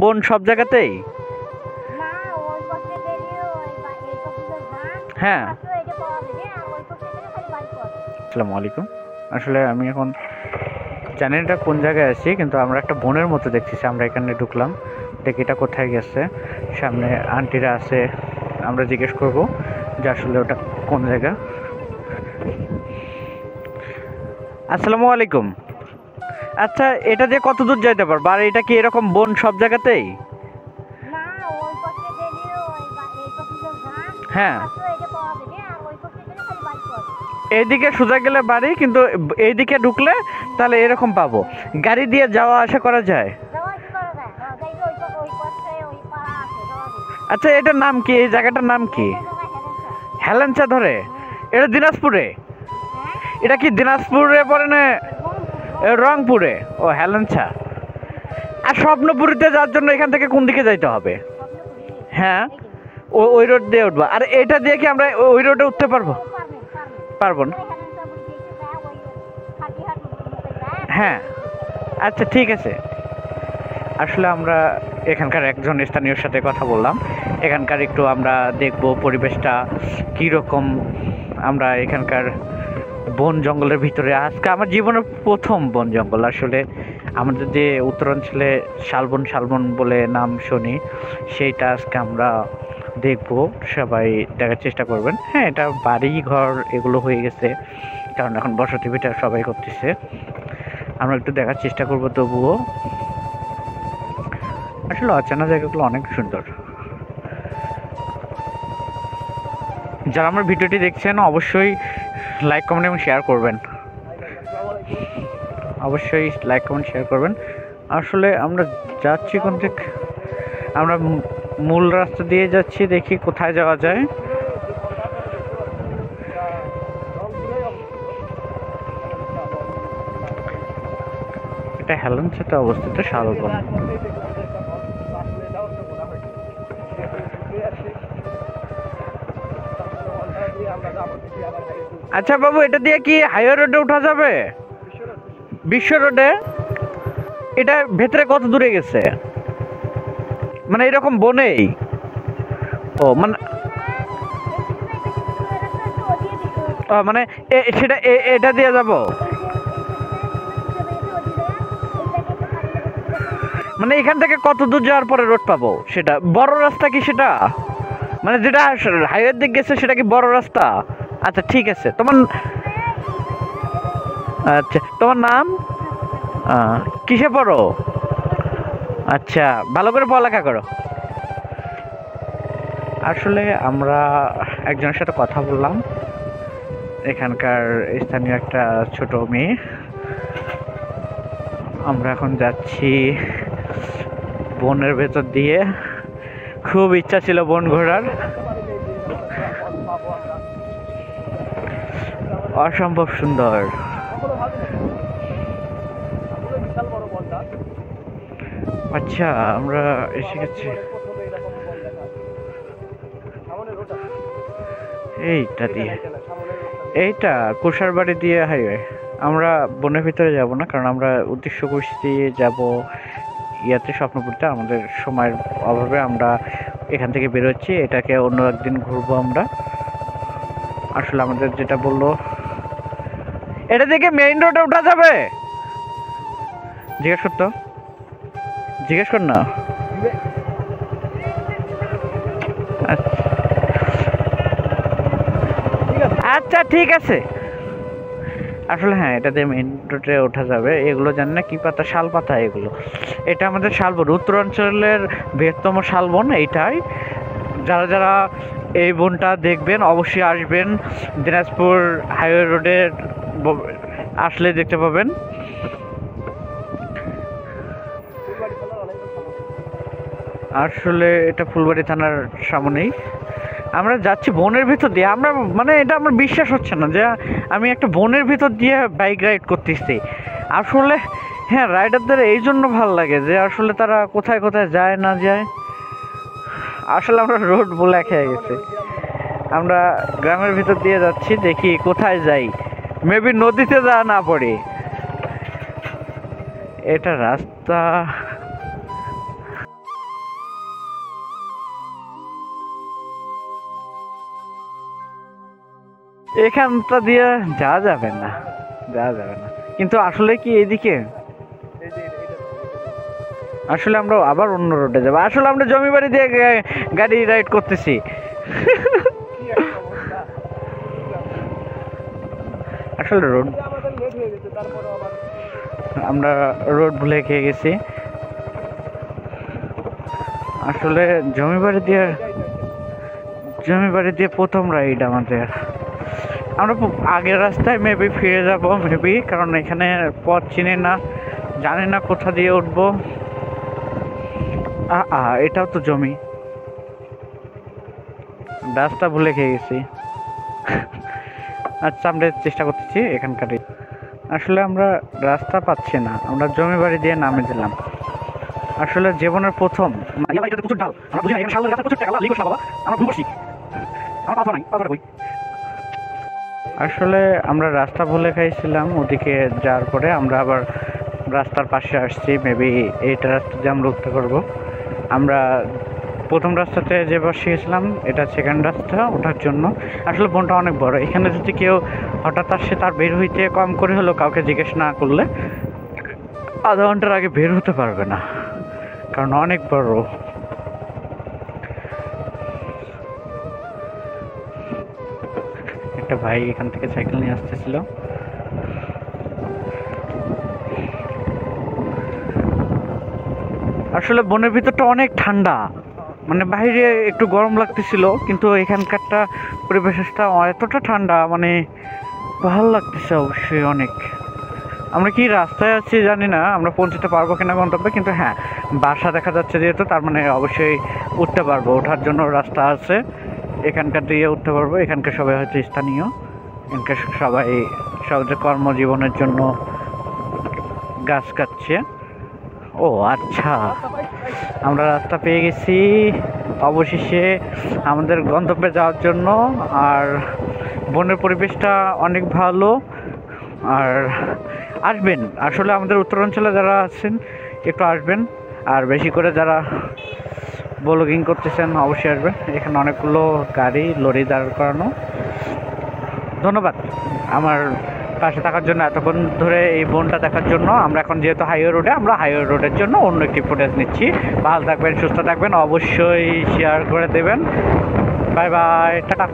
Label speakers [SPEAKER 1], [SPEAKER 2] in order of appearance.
[SPEAKER 1] বন সব জায়গাতেই? হ্যাঁ, আসসালামু আলাইকুম। আসলে আমি এখন জানি না এটা কোন জায়গায় আছি, কিন্তু আমরা একটা বনের মতো দেখতেছি। আমরা এখানে ঢুকলাম, দেখি এটা কোথায় গেছে। সামনে আন্টিরা আছে, আমরা জিজ্ঞেস করব যে আসলে ওটা কোন জায়গা। আসসালামু আলাইকুম। আচ্ছা, এটা দিয়ে কত দূর যাইতে পারবো? আর এটা কি এরকম বন সব জায়গাতেই? হ্যাঁ, এইদিকে সোজা গেলে বাড়ি, কিন্তু এইদিকে ঢুকলে তাহলে এরকম পাবো। গাড়ি দিয়ে যাওয়া আসা করা যায়? আচ্ছা, এটার নাম কি? এই জায়গাটার নাম কি? হেলেঞ্চা ধরে? এটা দিনাজপুরে? এটা কি দিনাজপুরে পড়ে না রংপুরে? ও, হেলেঞ্চা। আর স্বপ্নপুরীতে যাওয়ার জন্য এখান থেকে কোন দিকে যাইতে হবে? হ্যাঁ, ওই রোড দিয়ে উঠবো। আর এটা দিয়ে কি আমরা ওই রোডে উঠতে পারবো? পারবো না? হ্যাঁ, আচ্ছা ঠিক আছে। আসলে আমরা এখানকার একজন স্থানীয়র সাথে কথা বললাম। এখানকার একটু আমরা দেখব পরিবেশটা কীরকম। আমরা এখানকার বন জঙ্গলের ভিতরে, আজকে আমার জীবনের প্রথম বন জঙ্গল। আসলে আমাদের যে উত্তরাঞ্চলে শালবন শালবন বলে নাম শুনি, সেইটা আজকে আমরা দেখব। সবাই দেখার চেষ্টা করবেন। হ্যাঁ, এটা বাড়ি ঘর এগুলো হয়ে গেছে, কারণ এখন বসতি ভিটা সবাই করতেছে। আমরা একটু দেখার চেষ্টা করব তবুও। আসলে অচেনা জায়গাগুলো অনেক সুন্দর। যারা আমার ভিডিওটি দেখছেন অবশ্যই লাইক কমেন্ট এবং শেয়ার করবেন। অবশ্যই লাইক কমেন্ট শেয়ার করবেন। আসলে আমরা যাচ্ছি কোন দিক? আমরা মূল রাস্তা দিয়ে যাচ্ছি, দেখি কোথায় যাওয়া যায়। এটা হেলেঞ্চাতে অবস্থিত শালবন। আচ্ছা বাবু, এটা দিয়ে কি হাইওয়ে রোডে উঠা যাবে? বিশ্ব রোডে? এটা ভেতরে কত দূরে গেছে? মানে এরকম বনেই? ও মানে, মানে সেটা এটা দিয়ে যাব? মানে এখান থেকে কত দূর যাওয়ার পরে রোড পাবো? সেটা বড় রাস্তা কি সেটা? মানে যেটা হাইওয়ের দিক গেছে সেটা কি বড় রাস্তা? আচ্ছা ঠিক আছে। আচ্ছা, তোমার নাম? কিসে পড়ো? আচ্ছা, ভালো করে পড়ালেখা করো। আসলে আমরা একজনের সাথে কথা বললাম, এখানকার স্থানীয় একটা ছোট মেয়ে। আমরা এখন যাচ্ছি বনের ভেতর দিয়ে। খুব ইচ্ছা ছিল বন ঘোরার, অসম্ভব সুন্দর। আচ্ছা, আমরা এসে গেছি এইটা দিয়ে। এইটা কুশারবাড়ি দিয়ে হাইওয়ে। আমরা বনের ভিতরে যাব না, কারণ আমরা উদ্দেশ্য করছি যাব ইয়াতে স্বপ্নপুরীতে। আমাদের সময়ের অভাবে আমরা এখান থেকে বেরোচ্ছি। এটাকে অন্য একদিন ঘুরবো আমরা। আসলে আমাদের যেটা বললো, এটা থেকে মেইন রোডে উঠা যাবে? জিজ্ঞেস করতো, জিজ্ঞেস কর না। আচ্ছা ঠিক আছে। আসলে হ্যাঁ, এটা দিয়ে মেইন রোডে ওঠা যাবে। এগুলো জানি না কি পাতা, শাল পাতা এগুলো। এটা আমাদের শালবন, উত্তরাঞ্চলের বৃহত্তম শালবন এইটাই। যারা যারা এই বনটা দেখবেন অবশ্যই আসবেন। দিনাজপুর হাইওয়ে রোডের আসলে দেখতে পাবেন। আসলে এটা ফুলবাড়ি থানার সামনেই। আমরা যাচ্ছি বনের ভিতর দিয়ে। আমরা মানে এটা আমার বিশ্বাস হচ্ছে না যে আমি একটা বনের ভিতর দিয়ে বাইক রাইড করতেছি। আসলে হ্যাঁ, রাইডারদের এই জন্য ভালো লাগে যে আসলে তারা কোথায় কোথায় যায় না যায়। আসলে আমরা রোড বলে খেয়ে গেছি। আমরা গ্রামের ভিতর দিয়ে যাচ্ছি, দেখি কোথায় যাই। মেবি নদীতে যাওয়া না পড়ে। এটা রাস্তা এখানটা দিয়ে যাওয়া যাবে না, যাওয়া যাবে না। কিন্তু আসলে কি এইদিকে আসলে আমরা আবার অন্য রোডে যাবো। আসলে আমরা জমি বাড়ি দিয়ে গাড়ি রাইড করতেছি। আসলে রোড আমরা রোড ভুলে খেয়ে গেছি। আসলে জমি বাড়ি দিয়ে প্রথম রাইড আমাদের। আমরা আগের রাস্তায় মেবি ফিরে যাব মেবি, কারণ এখানে পথ চিনি না, জানি না কোথা দিয়ে উঠবো। এটাও তো জমি, রাস্তা ভুলে খেয়ে গেছি। আচ্ছা, আমরা চেষ্টা করতেছি এখানকার। আসলে আমরা রাস্তা পাচ্ছি না, আমরা জমি বাড়ি দিয়ে নামে দিলাম। আসলে জীবনের প্রথম আসলে আমরা রাস্তা ভুলে খাইছিলাম। ওদিকে যাওয়ার পরে আমরা আবার রাস্তার পাশে আসছি, মেবি এইটা রাস্তা দিয়ে আমরা উঠতে পারবো। আমরা প্রথম রাস্তাতে যে বসে গেছিলাম, এটা সেকেন্ড রাস্তা ওঠার জন্য। আসলে বনটা অনেক বড়, এখানে যদি কেউ হঠাৎ আসে তার বের হইতে কম করে হলো কাউকে জিজ্ঞেস না করলে আধা ঘন্টার আগে বের হতে পারবে না, কারণ অনেক বড়। একটা ভাই এখান থেকে সাইকেল নিয়ে আসতেছিল। আসলে বনের ভিতরটা অনেক ঠান্ডা, মানে বাইরে একটু গরম লাগতেছিল, কিন্তু এখানকারটা পরিবেশটা এতটা ঠান্ডা, মানে ভালো লাগতেছে অবশ্যই অনেক। আমরা কি রাস্তায় আছি জানি না, আমরা পৌঁছতে পারবো কিনা গন্তব্যে, কিন্তু হ্যাঁ বাসা দেখা যাচ্ছে যেহেতু, তার মানে অবশ্যই উঠতে পারবো। ওঠার জন্য রাস্তা আছে, এখানকার দিয়ে উঠতে পারবো। এখানকার সবাই হচ্ছে স্থানীয়, এখানকার সবাই সহজে কর্মজীবনের জন্য গাছ কাটছে। ও আচ্ছা, আমরা রাস্তা পেয়ে গেছি অবশেষে আমাদের গন্তব্যে যাওয়ার জন্য। আর বনের পরিবেশটা অনেক ভালো। আর আসবেন, আসলে আমাদের উত্তরাঞ্চলে যারা আছেন একটু আসবেন, আর বেশি করে যারা ব্লগিং করতেছেন অবশ্যই আসবেন। এখানে অনেকগুলো গাড়ি লরি দাঁড় করানো। ধন্যবাদ আমার পাশে থাকার জন্য, এতক্ষণ ধরে এই বনটা দেখার জন্য। আমরা এখন যেহেতু হাইওয়ে রোডে, আমরা হাইওয়ে রোডের জন্য অন্য একটি ফুটেজ নিচ্ছি। ভালো থাকবেন, সুস্থ থাকবেন, অবশ্যই শেয়ার করে দেবেন। Bye bye, tata.